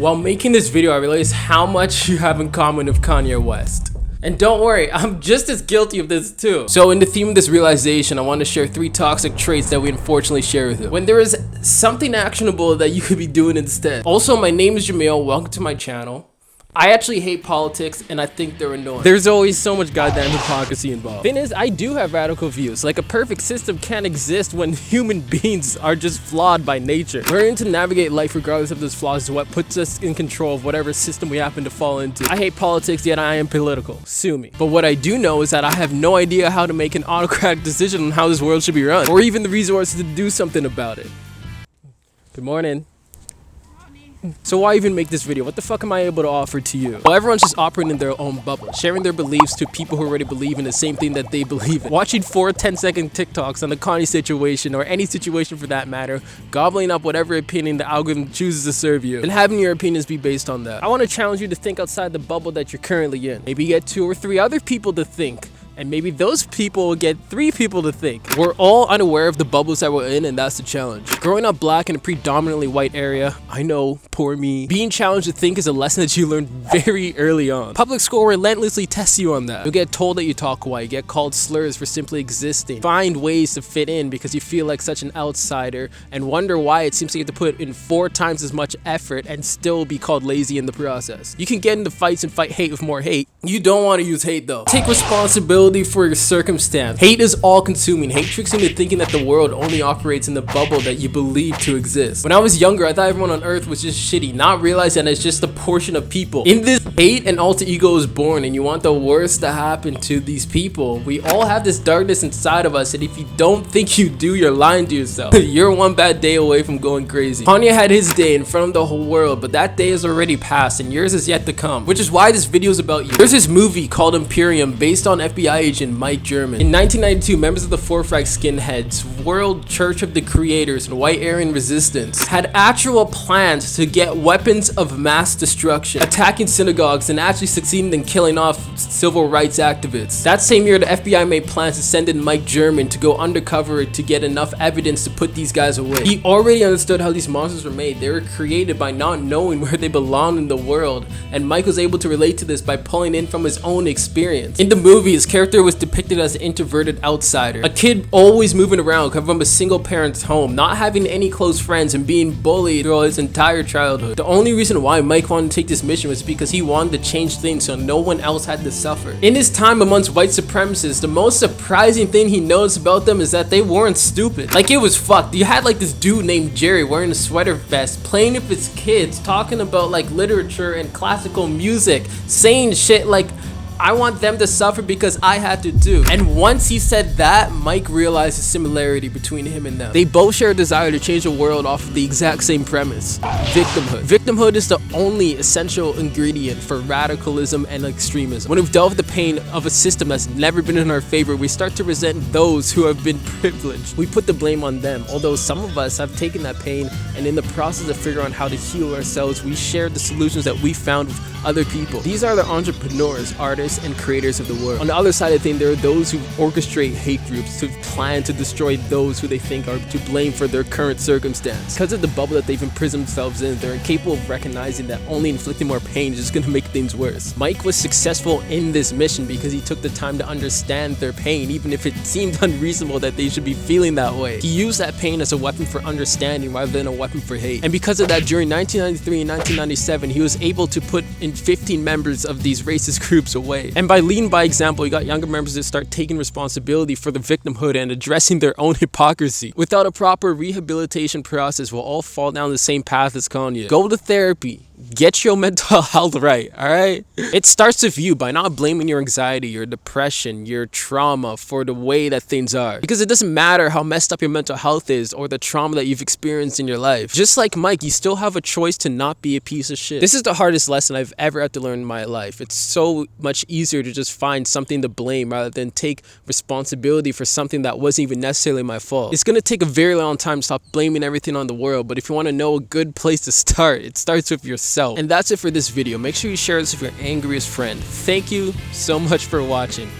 While making this video, I realized how much you have in common with Kanye West. And don't worry, I'm just as guilty of this too. So in the theme of this realization, I want to share 3 toxic traits that we unfortunately share with you, when there is something actionable that you could be doing instead. Also, my name is Jamil, welcome to my channel. I actually hate politics and I think they're annoying. There's always so much goddamn hypocrisy involved. Thing is, I do have radical views. Like, a perfect system can't exist when human beings are just flawed by nature. Learning to navigate life regardless of those flaws is what puts us in control of whatever system we happen to fall into. I hate politics, yet I am political. Sue me. But what I do know is that I have no idea how to make an autocratic decision on how this world should be run, or even the resources to do something about it. Good morning. So why even make this video? What the fuck am I able to offer to you? Well, everyone's just operating in their own bubble, sharing their beliefs to people who already believe in the same thing that they believe in. Watching 4 10-second TikToks on the Kanye situation, or any situation for that matter, gobbling up whatever opinion the algorithm chooses to serve you, and having your opinions be based on that. I want to challenge you to think outside the bubble that you're currently in. Maybe get 2 or 3 other people to think. And maybe those people will get 3 people to think. We're all unaware of the bubbles that we're in, and that's the challenge. Growing up black in a predominantly white area, I know, poor me. Being challenged to think is a lesson that you learn very early on. Public school relentlessly tests you on that. You'll get told that you talk white, get called slurs for simply existing. Find ways to fit in because you feel like such an outsider, and wonder why it seems like you have to put in 4 times as much effort and still be called lazy in the process. You can get into fights and fight hate with more hate. You don't want to use hate though. Take responsibility for your circumstance. Hate is all-consuming. Hate tricks you into thinking that the world only operates in the bubble that you believe to exist. When I was younger, I thought everyone on earth was just shitty, not realizing that it's just a portion of people. In this, hate and alter ego is born, and you want the worst to happen to these people. We all have this darkness inside of us, and if you don't think you do, you're lying to yourself. You're one bad day away from going crazy. Kanye had his day in front of the whole world, but that day is already passed, and yours is yet to come. Which is why this video is about you. There's this movie called Imperium, based on FBI agent Mike German. In 1992, members of the Four Flag Skinheads, World Church of the Creators, and White Aryan Resistance had actual plans to get weapons of mass destruction, attacking synagogues, and actually succeeding in killing off civil rights activists. That same year, the FBI made plans to send in Mike German to go undercover to get enough evidence to put these guys away. He already understood how these monsters were made. They were created by not knowing where they belong in the world, and Mike was able to relate to this by pulling in from his own experience. In the movie, his character was depicted as an introverted outsider, a kid always moving around, coming from a single parent's home, not having any close friends, and being bullied throughout his entire childhood. The only reason why Mike wanted to take this mission was because he wanted to change things so no one else had to suffer. In his time amongst white supremacists, the most surprising thing he noticed about them is that they weren't stupid. Like, it was fucked. You had like this dude named Jerry wearing a sweater vest, playing with his kids, talking about like literature and classical music, saying shit like, I want them to suffer because I had to do. And once he said that, Mike realized the similarity between him and them. They both share a desire to change the world off of the exact same premise: victimhood. Victimhood is the only essential ingredient for radicalism and extremism. When we've dealt with the pain of a system that's never been in our favor, we start to resent those who have been privileged. We put the blame on them, although some of us have taken that pain, and in the process of figuring out how to heal ourselves, we shared the solutions that we found with other people. These are the entrepreneurs, artists, and creators of the world. On the other side of the thing, there are those who orchestrate hate groups to plan to destroy those who they think are to blame for their current circumstance. Because of the bubble that they've imprisoned themselves in, they're incapable of recognizing that only inflicting more pain is just going to make things worse. Mike was successful in this mission because he took the time to understand their pain, even if it seemed unreasonable that they should be feeling that way. He used that pain as a weapon for understanding rather than a weapon for hate. And because of that, during 1993 and 1997, he was able to put in 15 members of these racist groups away. And by leading by example, he got younger members to start taking responsibility for the victimhood and addressing their own hypocrisy. Without a proper rehabilitation process, we'll all fall down the same path as Kanye. Go to therapy. Get your mental health right, alright? It starts with you by not blaming your anxiety, your depression, your trauma for the way that things are. Because it doesn't matter how messed up your mental health is or the trauma that you've experienced in your life. Just like Mike, you still have a choice to not be a piece of shit. This is the hardest lesson I've ever had to learn in my life. It's so much easier to just find something to blame rather than take responsibility for something that wasn't even necessarily my fault. It's gonna take a very long time to stop blaming everything on the world, but if you want to know a good place to start, it starts with yourself. And that's it for this video. Make sure you share this with your angriest friend. Thank you so much for watching.